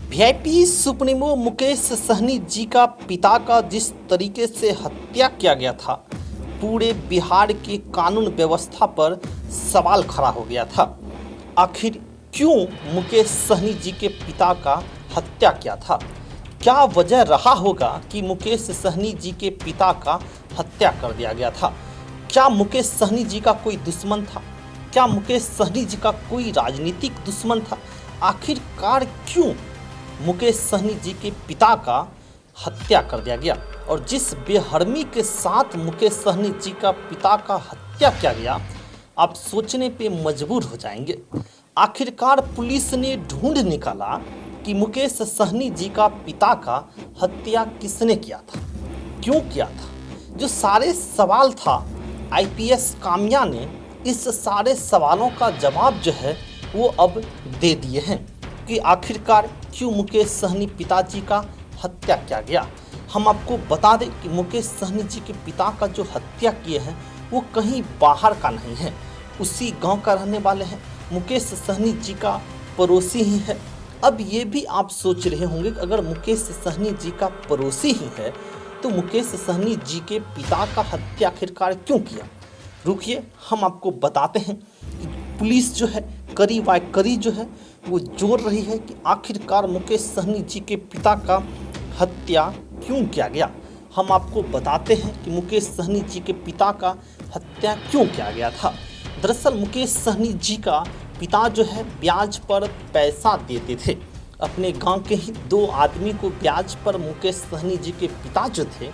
VIP supremo Mukesh Sahni जी का पिता का जिस तरीके से हत्या किया गया था, पूरे बिहार की कानून व्यवस्था पर सवाल खड़ा हो गया था। आखिर क्यों मुकेश सहनी जी के पिता का हत्या किया था? क्या वजह रहा होगा कि मुकेश सहनी जी के पिता का हत्या कर दिया गया था? क्या मुकेश सहनी जी का कोई दुश्मन था? क्या मुकेश सहनी जी का कोई राजनीतिक दुश्मन था? आखिरकार क्यों मुकेश सहनी जी के पिता का हत्या कर दिया गया? और जिस बेहरमी के साथ मुकेश सहनी जी का पिता का हत्या किया गया, आप सोचने पे मजबूर हो जाएंगे। आखिरकार पुलिस ने ढूंढ निकाला कि मुकेश सहनी जी का पिता का हत्या किसने किया था, क्यों किया था। जो सारे सवाल था, आईपीएस काम्या ने इस सारे सवालों का जवाब जो है वो अब दे दिए हैं कि आखिरकार क्यों मुकेश सहनी पिताजी का हत्या किया गया। हम आपको बता दें कि मुकेश सहनी जी के पिता का जो हत्या किए हैं वो कहीं बाहर का नहीं है, उसी गांव का रहने वाले हैं। मुकेश सहनी जी का पड़ोसी ही है। अब ये भी आप सोच रहे होंगे कि अगर मुकेश सहनी जी का पड़ोसी ही है तो मुकेश सहनी जी के पिता का हत्या आखिरकार क्यों किया। रुकिए, हम आपको बताते हैं कि पुलिस जो है कड़ी बाय कड़ी जो है वो जोड़ रही है कि आखिरकार मुकेश सहनी जी के पिता का हत्या क्यों किया गया। हम आपको बताते हैं कि मुकेश सहनी जी के पिता का हत्या क्यों किया गया था। दरअसल मुकेश सहनी जी का पिता जो है ब्याज पर पैसा देते थे। अपने गांव के ही 2 आदमी को ब्याज पर मुकेश सहनी जी के पिता जो थे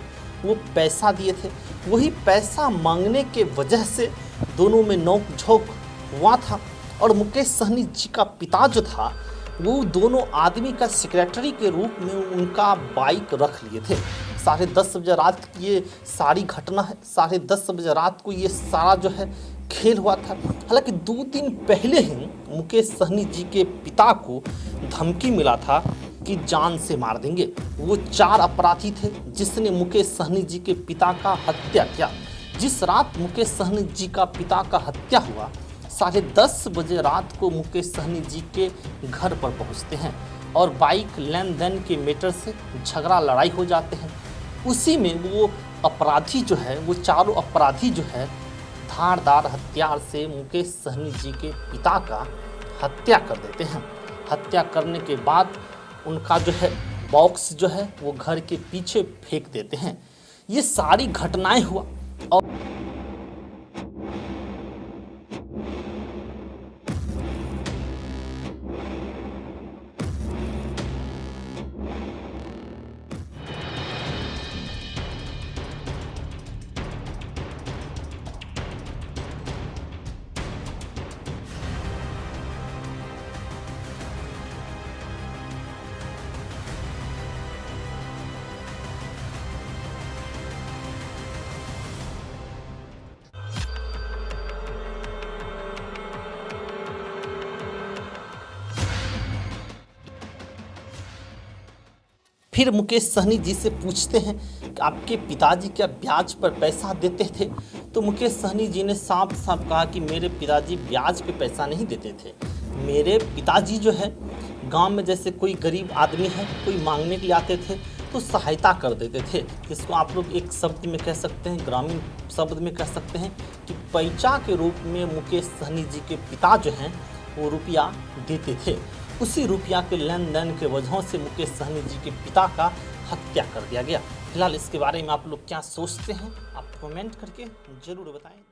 वो पैसा दिए थे। वही पैसा मांगने के वजह से दोनों में नोक-झोंक हुआ था और मुकेश सहनी जी का पिता जो था वो दोनों आदमी का सेक्रेटरी के रूप में उनका बाइक रख लिए थे। 10:30 बजे रात की ये सारी घटना है। 10:30 बजे रात को ये सारा जो है खेल हुआ था। हालांकि 2 दिन पहले ही मुकेश सहनी जी के पिता को धमकी मिला था कि जान से मार देंगे। वो 4 अपराधी थे जिसने मुकेश सहनी जी के पिता का हत्या किया। जिस रात मुकेश सहनी जी का पिता का हत्या हुआ, 10:30 बजे रात को मुकेश सहनी जी के घर पर पहुंचते हैं और बाइक लेन देन के मैटर से झगड़ा लड़ाई हो जाते हैं। उसी में वो अपराधी जो है, वो चारों अपराधी जो है धारदार हथियार से मुकेश सहनी जी के पिता का हत्या कर देते हैं। हत्या करने के बाद उनका जो है बॉक्स जो है वो घर के पीछे फेंक देते हैं। ये सारी घटनाएं हुआ और फिर मुकेश सहनी जी से पूछते हैं कि आपके पिताजी क्या ब्याज पर पैसा देते थे? तो मुकेश सहनी जी ने साफ साफ कहा कि मेरे पिताजी ब्याज पे पैसा नहीं देते थे। मेरे पिताजी जो है गांव में जैसे कोई गरीब आदमी है, कोई मांगने के लिए आते थे तो सहायता कर देते थे। जिसको आप लोग एक शब्द में कह सकते हैं, ग्रामीण शब्द में कह सकते हैं कि पैसा के रूप में मुकेश सहनी जी के पिता जो हैं वो रुपया देते थे। उसी रुपया के लेन देन के वजहों से मुकेश सहनी जी के पिता का हत्या कर दिया गया। फिलहाल इसके बारे में आप लोग क्या सोचते हैं, आप कमेंट करके ज़रूर बताएं।